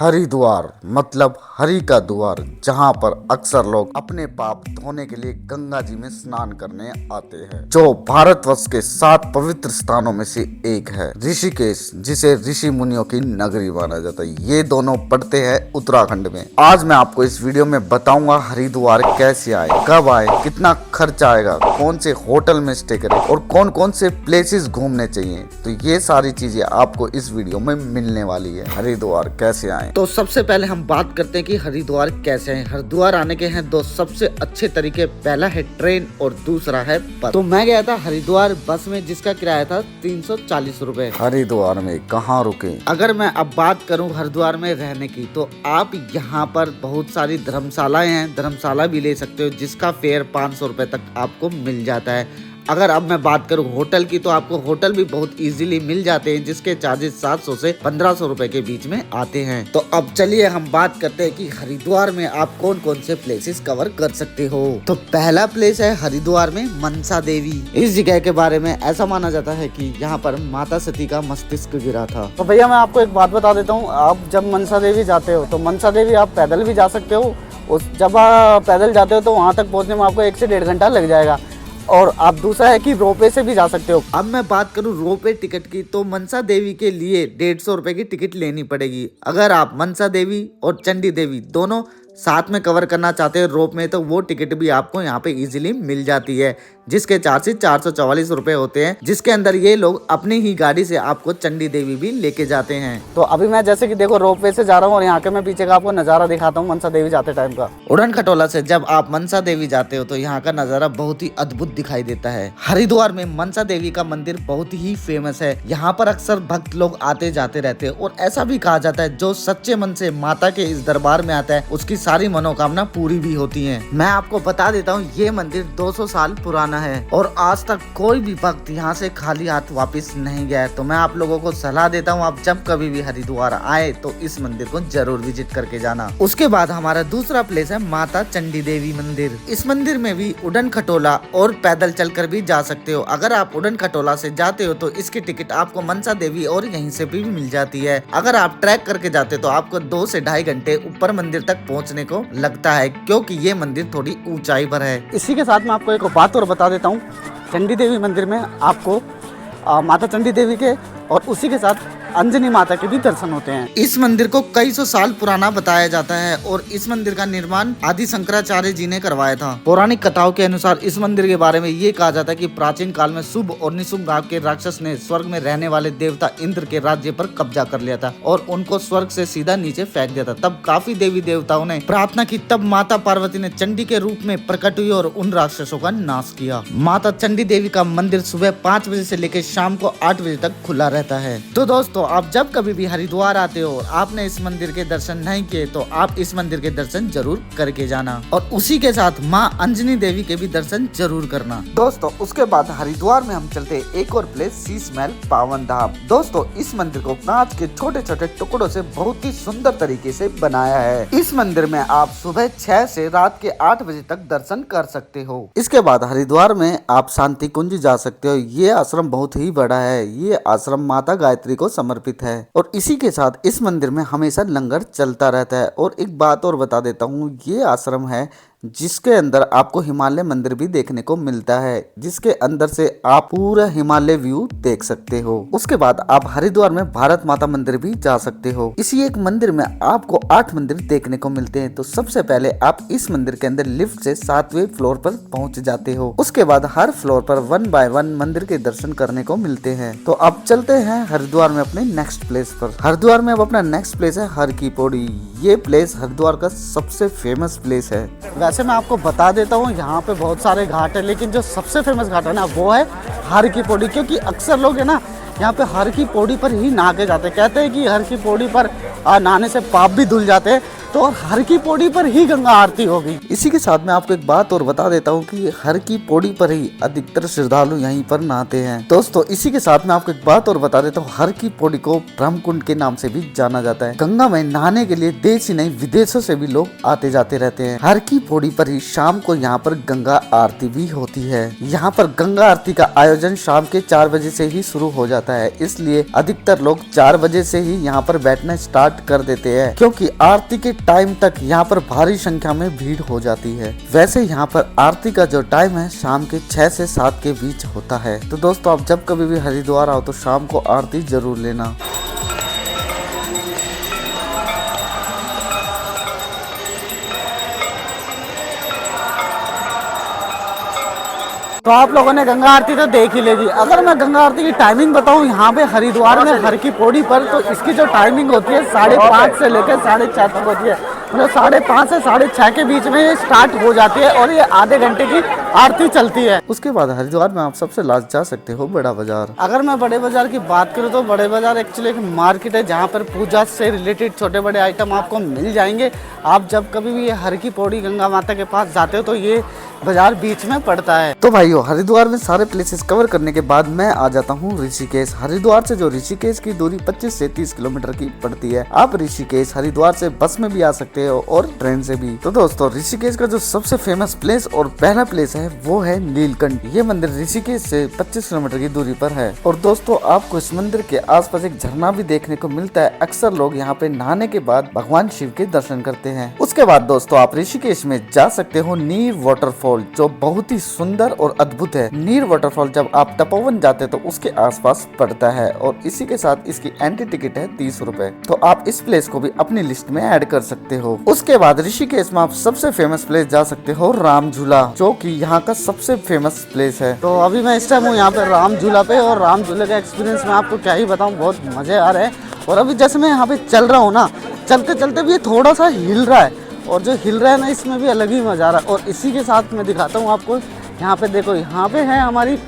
हरिद्वार मतलब हरि का द्वार, जहाँ पर अक्सर लोग अपने पाप धोने के लिए गंगा जी में स्नान करने आते हैं, जो भारतवर्ष के 7 पवित्र स्थानों में से एक है। ऋषिकेश, जिसे ऋषि मुनियों की नगरी माना जाता है, ये दोनों पड़ते हैं उत्तराखंड में। आज मैं आपको इस वीडियो में बताऊंगा हरिद्वार कैसे आए, कब आए, कितना खर्चा आएगा, कौन से होटल में स्टे करें और कौन कौन से प्लेसेस घूमने चाहिए। तो ये सारी चीजें आपको इस वीडियो में मिलने वाली है। हरिद्वार कैसे आए, तो सबसे पहले हम बात करते हैं कि हरिद्वार कैसे है। हरिद्वार आने के हैं दो सबसे अच्छे तरीके, पहला है ट्रेन और दूसरा है बस। तो मैं गया था हरिद्वार बस में, जिसका किराया था 340 रुपए। हरिद्वार में कहाँ रुके? अगर मैं अब बात करूं हरिद्वार में रहने की, तो आप यहाँ पर बहुत सारी धर्मशालाएं हैं, धर्मशाला भी ले सकते हो, जिसका फेयर 500 रुपए तक आपको मिल जाता है। अगर अब मैं बात करूं होटल की, तो आपको होटल भी बहुत इजीली मिल जाते हैं, जिसके चार्जेस 700 से 1500 रुपए के बीच में आते हैं। तो अब चलिए हम बात करते हैं कि हरिद्वार में आप कौन कौन से प्लेसेस कवर कर सकते हो। तो पहला प्लेस है हरिद्वार में मनसा देवी। इस जगह के बारे में ऐसा माना जाता है कि यहाँ पर माता सती का मस्तिष्क गिरा था। तो भैया मैं आपको एक बात बता देता हूँ, आप जब मनसा देवी जाते हो तो मनसा देवी आप पैदल भी जा सकते हो। जब आप पैदल जाते हो तो वहाँ तक पहुँचने में आपको 1 से 1.5 घंटा लग जाएगा। और आप दूसरा है कि रोपवे से भी जा सकते हो। अब मैं बात करूं रोपवे टिकट की, तो मनसा देवी के लिए 150 रुपए की टिकट लेनी पड़ेगी। अगर आप मनसा देवी और चंडी देवी दोनों साथ में कवर करना चाहते हैं रोप में, तो वो टिकट भी आपको यहाँ पे इजीली मिल जाती है, जिसके चार्जेस 444 रुपए होते हैं, जिसके अंदर ये लोग अपनी ही गाड़ी से आपको चंडी देवी भी लेके जाते हैं। तो अभी मैं जैसे कि देखो रोपवे से जा रहा हूँ और यहाँ के मैं पीछे का आपको नजारा दिखाता हूँ मनसा देवी जाते टाइम का। उड़न खटोला से जब आप मनसा देवी जाते हो तो यहाँ का नजारा बहुत ही अद्भुत दिखाई देता है। हरिद्वार में मनसा देवी का मंदिर बहुत ही फेमस है। यहाँ पर अक्सर भक्त लोग आते जाते रहते हैं और ऐसा भी कहा जाता है, जो सच्चे मन से माता के इस दरबार में आता है उसकी सारी मनोकामना पूरी भी होती है। मैं आपको बता देता हूँ, ये मंदिर 200 साल पुराना है और आज तक कोई भी भक्त यहाँ से खाली हाथ वापस नहीं गया है। तो मैं आप लोगों को सलाह देता हूँ, आप जब कभी भी हरिद्वार आए तो इस मंदिर को जरूर विजिट करके जाना। उसके बाद हमारा दूसरा प्लेस है माता चंडी देवी मंदिर। इस मंदिर में भी उड़न खटोला और पैदल चलकर भी जा सकते हो। अगर आप उड़न खटोला से जाते हो तो इसकी टिकट आपको मनसा देवी और यहीं से भी मिल जाती है। अगर आप ट्रैक करके जाते हो तो आपको 2 से 2.5 घंटे ऊपर मंदिर तक पहुँचने को लगता है, क्योंकि ये मंदिर थोड़ी ऊंचाई पर है। इसी के साथ मैं आपको एक बात और बता देता हूँ, चंडी देवी मंदिर में आपको माता चंडी देवी के और उसी के साथ अंजनी माता के भी दर्शन होते हैं। इस मंदिर को कई सौ साल पुराना बताया जाता है और इस मंदिर का निर्माण आदि शंकराचार्य जी ने करवाया था। पौराणिक कथाओं के अनुसार इस मंदिर के बारे में ये कहा जाता है कि प्राचीन काल में शुभ और निशुभ नाम के राक्षस ने स्वर्ग में रहने वाले देवता इंद्र के राज्य पर कब्जा कर लिया था और उनको स्वर्ग से सीधा नीचे फेंक दिया था। तब काफी देवी देवताओं ने प्रार्थना की, तब माता पार्वती ने चंडी के रूप में प्रकट हुई और उन राक्षसों का नाश किया। माता चंडी देवी का मंदिर सुबह 5 बजे से लेकर शाम को 8 बजे तक खुला रहता है। तो दोस्तों, आप जब कभी भी हरिद्वार आते हो, आपने इस मंदिर के दर्शन नहीं किए तो आप इस मंदिर के दर्शन जरूर करके जाना और उसी के साथ माँ अंजनी देवी के भी दर्शन जरूर करना। दोस्तों, उसके बाद हरिद्वार में हम चलते एक और प्लेस, शीश महल पावन धाम। दोस्तों, इस मंदिर को कांच के छोटे छोटे टुकड़ों से बहुत ही सुंदर तरीके से बनाया है। इस मंदिर में आप सुबह 6 से रात के 8 बजे तक दर्शन कर सकते हो। इसके बाद हरिद्वार में आप शांति कुंज जा सकते हो। ये आश्रम बहुत ही बड़ा है। ये आश्रम माता गायत्री को समर्पित है और इसी के साथ इस मंदिर में हमेशा लंगर चलता रहता है। और एक बात और बता देता हूँ, ये आश्रम है जिसके अंदर आपको हिमालय मंदिर भी देखने को मिलता है, जिसके अंदर से आप पूरा हिमालय व्यू देख सकते हो। उसके बाद आप हरिद्वार में भारत माता मंदिर भी जा सकते हो। इसी एक मंदिर में आपको 8 मंदिर देखने को मिलते हैं। तो सबसे पहले आप इस मंदिर के अंदर लिफ्ट से 7वें फ्लोर पर पहुंच जाते हो। उसके बाद हर फ्लोर पर 1 बाय 1 मंदिर के दर्शन करने को मिलते हैं। तो अब चलते हैं हरिद्वार में अपने नेक्स्ट प्लेस पर। हरिद्वार में अब अपना नेक्स्ट प्लेस है हर की पौड़ी। ये प्लेस हरिद्वार का सबसे फेमस प्लेस है। वैसे मैं आपको बता देता हूँ, यहाँ पे बहुत सारे घाट है, लेकिन जो सबसे फेमस घाट है ना, वो है हर की पौड़ी। क्योंकि अक्सर लोग है ना, यहाँ पे हर की पौड़ी पर ही नहा के जाते हैं। कहते हैं कि हर की पौड़ी पर नहाने से पाप भी धुल जाते हैं। तो हर की पौड़ी पर ही गंगा आरती होगी। इसी के साथ मैं आपको एक बात और बता देता हूँ कि हर की पौड़ी पर ही अधिकतर श्रद्धालु यहीं पर नहाते हैं। दोस्तों इसी के साथ मैं आपको एक बात और बता देता हूँ, हर की पौड़ी को ब्रह्मकुंड के नाम से भी जाना जाता है। गंगा में नहाने के लिए देश ही नहीं विदेशों से भी लोग आते जाते रहते हैं। हर की पौड़ी पर ही शाम को यहाँ पर गंगा आरती भी होती है। यहाँ पर गंगा आरती का आयोजन शाम के 4 बजे से ही शुरू हो जाता है, इसलिए अधिकतर लोग 4 बजे से ही यहाँ पर बैठना स्टार्ट कर देते हैं, क्योंकि आरती के टाइम तक यहाँ पर भारी संख्या में भीड़ हो जाती है। वैसे यहाँ पर आरती का जो टाइम है शाम के 6 से 7 के बीच होता है। तो दोस्तों आप जब कभी भी हरिद्वार आओ तो शाम को आरती जरूर लेना। तो आप लोगों ने गंगा आरती तो देख ही लेगी। अगर मैं गंगा आरती की टाइमिंग बताऊं यहाँ पे हरिद्वार में हर की पौड़ी पर, तो इसकी जो टाइमिंग होती है 5:30 से लेकर 6:30 तक होती है। मतलब 5:30 से 6:30 के बीच में ये स्टार्ट हो जाती है और ये आधे घंटे की आरती चलती है। उसके बाद हरिद्वार में आप सबसे लास्ट जा सकते हो बड़ा बाजार। अगर मैं बड़े बाजार की बात करूँ तो बड़े बाजार एक्चुअली एक मार्केट है जहाँ पर पूजा से रिलेटेड छोटे बड़े आइटम आपको मिल जाएंगे। आप जब कभी भी ये हर की पौड़ी गंगा माता के पास जाते हो तो ये बाजार बीच में पड़ता है। तो भाइयों हरिद्वार में सारे प्लेसेस कवर करने के बाद मैं आ जाता हूँ ऋषिकेश। हरिद्वार से जो ऋषिकेश की दूरी 25 से 30 किलोमीटर की पड़ती है। आप ऋषिकेश हरिद्वार से बस में भी आ सकते हो और ट्रेन से भी। तो दोस्तों ऋषिकेश का जो सबसे फेमस प्लेस और पहला प्लेस है वो है नीलकंठ। ये मंदिर ऋषिकेश से 25 किलोमीटर की दूरी पर है। और दोस्तों आपको इस मंदिर के आसपास एक झरना भी देखने को मिलता है। अक्सर लोग यहाँ पे नहाने के बाद भगवान शिव के दर्शन करते हैं। उसके बाद दोस्तों आप ऋषिकेश में जा सकते हो नीर वाटरफॉल, जो बहुत ही सुंदर और अद्भुत है। नीर वाटरफॉल जब आप तपोवन जाते हैं तो उसके आसपास पड़ता है और इसी के साथ इसकी एंट्री टिकट है 30 रुपए। तो आप इस प्लेस को भी अपनी लिस्ट में ऐड कर सकते हो। उसके बाद ऋषिकेश में आप सबसे फेमस प्लेस जा सकते हो राम झूला, जो कि यहाँ का सबसे फेमस प्लेस है। तो अभी मैं इस टाइम हूँ यहाँ पे राम झूला पे, और राम झूले का एक्सपीरियंस मैं आपको क्या ही बताऊँ, बहुत मजे आ रहे हैं। और अभी जैसे मैं यहाँ पे चल रहा हूँ ना, चलते चलते भी ये थोड़ा सा हिल रहा है, और जो हिल रहा है ना इसमें भी अलग ही मजा आ रहा है। और इसी के साथ मैं दिखाता हूँ आपको, यहाँ पे देखो, यहाँ पे है हमारी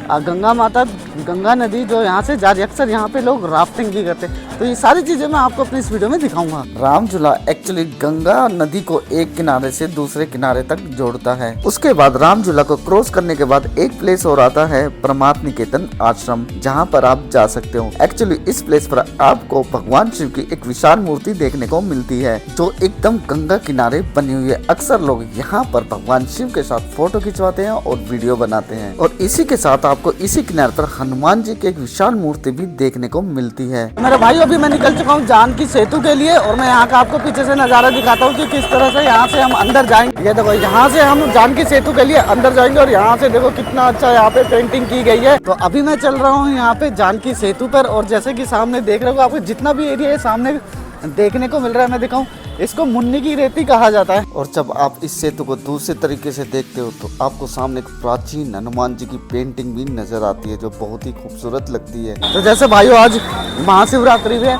गंगा माता, गंगा नदी जो यहाँ से जा रही है। अक्सर यहाँ पे लोग राफ्टिंग भी करते हैं। तो ये सारी चीजें मैं आपको अपनी इस वीडियो में दिखाऊंगा। राम झूला एक्चुअली गंगा नदी को एक किनारे से दूसरे किनारे तक जोड़ता है। उसके बाद राम झूला को क्रॉस करने के बाद एक प्लेस और आता है परमात्म निकेतन आश्रम, जहाँ पर आप जा सकते हो। एक्चुअली इस प्लेस पर आपको भगवान शिव की एक विशाल मूर्ति देखने को मिलती है, जो एकदम गंगा किनारे बनी हुई है। अक्सर लोग यहाँ पर भगवान शिव के साथ फोटो खिंचवाते हैं और वीडियो बनाते हैं। और इसी के साथ आपको इसी किनारे पर हनुमान जी की एक विशाल मूर्ति भी देखने को मिलती है। मेरे भाई अभी मैं निकल चुका हूँ जानकी सेतु के लिए, और मैं यहाँ का आपको पीछे से नजारा दिखाता हूँ कि किस तरह से यहाँ से हम अंदर जाएंगे। ये देखो, यहाँ से हम जानकी सेतु के लिए अंदर जाएंगे, और यहाँ से देखो कितना अच्छा यहाँ पे पेंटिंग की गई है। तो अभी मैं चल रहा हूँ यहाँ पे जानकी सेतु पर, और जैसे कि सामने देख रहे हो, आपको जितना भी एरिया है सामने देखने को मिल रहा है, मैं दिखाऊं, इसको मुन्नी की रेती कहा जाता है। और जब आप इस सेतु को दूसरे तरीके से देखते हो तो आपको सामने एक प्राचीन हनुमान जी की पेंटिंग भी नजर आती है, जो बहुत ही खूबसूरत लगती है। तो जैसे भाइयों आज महाशिवरात्रि भी है,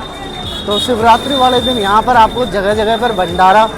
तो शिवरात्रि वाले दिन यहाँ पर आपको जगह जगह पर भंडारा,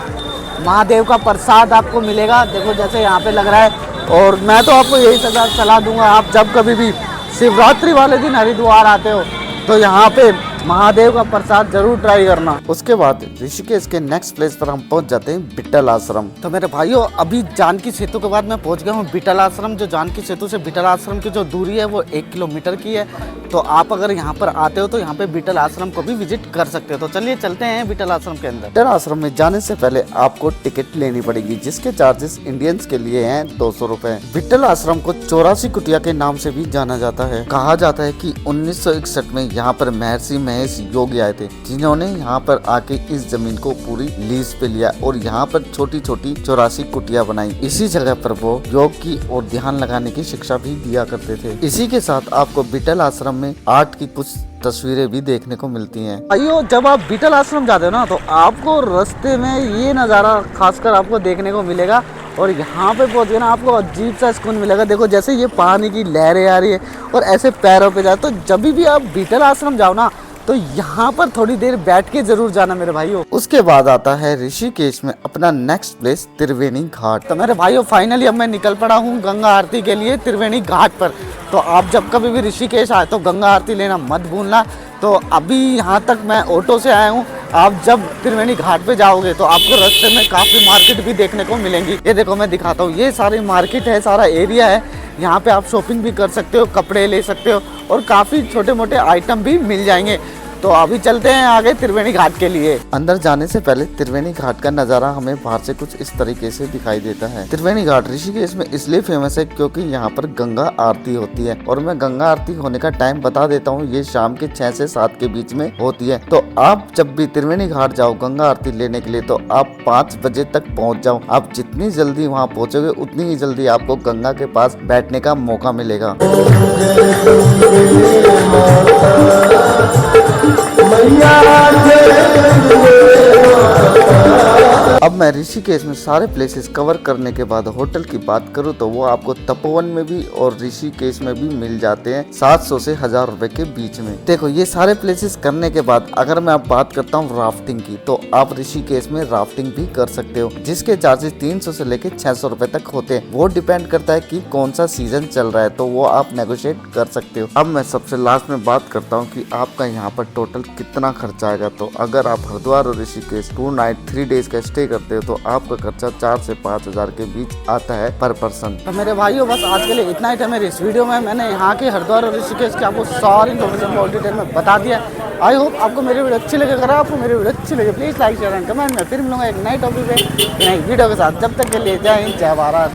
महादेव का प्रसाद आपको मिलेगा। देखो जैसे यहाँ पे लग रहा है। और मैं तो आपको यही सलाह दूंगा, आप जब कभी भी शिवरात्रि वाले दिन हरिद्वार आते हो तो यहाँ पे महादेव का प्रसाद जरूर ट्राई करना। उसके बाद ऋषिकेश के नेक्स्ट प्लेस पर हम पहुंच जाते हैं बिट्टल आश्रम। तो मेरे भाइयों अभी जानकी सेतु के बाद मैं पहुंच गया हूँ बिट्टल आश्रम। जो जानकी सेतु से बिट्टल आश्रम की जो दूरी है वो 1 किलोमीटर की है। तो आप अगर यहाँ पर आते हो तो यहाँ पे बिट्टल आश्रम को भी विजिट कर सकते हो। तो चलिए चलते हैं बिट्टल आश्रम के अंदर। बिट्टल आश्रम में जाने से पहले आपको टिकट लेनी पड़ेगी, जिसके चार्जेस इंडियंस के लिए हैं 200 रुपए। बिट्टल आश्रम को 84 कुटिया के नाम से भी जाना जाता है। कहा जाता है कि 1961 में यहाँ पर महर्षि महेश योगी आए थे, जिन्होंने यहाँ पर आके इस जमीन को पूरी लीज पे लिया और यहाँ पर छोटी छोटी 84 कुटिया बनाई। इसी जगह पर वो योग की और ध्यान लगाने की शिक्षा भी दिया करते थे। इसी के साथ आपको बिट्टल आश्रम में आर्ट की कुछ तस्वीरें भी देखने को मिलती हैं। भाइयों जब आप बिट्टल आश्रम जाते हो ना, तो आपको रास्ते में ये नज़ारा खासकर आपको देखने को मिलेगा। और यहाँ पे पहुँच गए ना, आपको अजीब सा सुकून मिलेगा। देखो जैसे ये पानी की लहरें आ रही है और ऐसे पैरों पे जाए। तो जब भी आप बिट्टल आश्रम जाओ ना, तो यहाँ पर थोड़ी देर बैठ के जरूर जाना मेरे भाइयों। उसके बाद आता है ऋषिकेश में अपना नेक्स्ट प्लेस त्रिवेणी घाट। तो मेरे भाइयों फाइनली अब मैं निकल पड़ा हूँ गंगा आरती के लिए त्रिवेणी घाट पर। तो आप जब कभी भी ऋषिकेश आए तो गंगा आरती लेना मत भूलना, तो अभी यहाँ तक मैं ऑटो से आया हूँ। आप जब त्रिवेणी घाट पे जाओगे तो आपको रास्ते में काफ़ी मार्केट भी देखने को मिलेंगी। ये देखो मैं दिखाता हूँ, ये सारी मार्केट है, सारा एरिया है। यहाँ पे आप शॉपिंग भी कर सकते हो, कपड़े ले सकते हो और काफ़ी छोटे मोटे आइटम भी मिल जाएंगे। तो अभी चलते हैं आगे त्रिवेणी घाट के लिए। अंदर जाने से पहले त्रिवेणी घाट का नज़ारा हमें बाहर से कुछ इस तरीके से दिखाई देता है। त्रिवेणी घाट ऋषिकेश में इसलिए फेमस है क्योंकि यहाँ पर गंगा आरती होती है। और मैं गंगा आरती होने का टाइम बता देता हूँ, ये शाम के 6 से 7 के बीच में होती है। तो आप जब भी त्रिवेणी घाट जाओ गंगा आरती लेने के लिए तो आप 5 बजे तक पहुँच जाओ। आप जितनी जल्दी वहाँ पहुँचोगे उतनी ही जल्दी आपको गंगा के पास बैठने का मौका मिलेगा। अब मैं ऋषिकेश में सारे प्लेसेस कवर करने के बाद होटल की बात करूं तो वो आपको तपोवन में भी और ऋषिकेश में भी मिल जाते हैं 700 से 1000 रुपए के बीच में। देखो ये सारे प्लेसेस करने के बाद अगर मैं अब बात करता हूँ राफ्टिंग की, तो आप ऋषिकेश में राफ्टिंग भी कर सकते हो, जिसके चार्जेस 300 से लेके 600 रुपए तक होते हैं। वो डिपेंड करता है कि कौन सा सीजन चल रहा है, तो वो आप नेगोशिएट कर सकते हो। अब मैं सबसे लास्ट में बात करता हूँ कि आपका यहाँ पर टोटल कितना खर्चा आएगा। तो अगर आप हरिद्वार और ऋषिकेश 2 नाइट 3 डेज का स्टे करते हो तो आपका खर्चा 4 से 5 हजार के बीच आता है पर पर्सन। तो मेरे भाइयों बस आज के लिए इतना ही था। मेरी इस वीडियो में मैंने यहाँ के हरिद्वार और ऋषिकेश की आपको सारी इन्फॉर्मेशन बहुत डिटेल में बता दिया। आई होप आपको मेरी वीडियो अच्छी लगे। अगर आपको मेरी वीडियो अच्छी लगे please like share and comment में। फिर मिलूंगा एक नई टॉपिक पे नई वीडियो के साथ। जब तक के लिए जय हिंद जय भारत।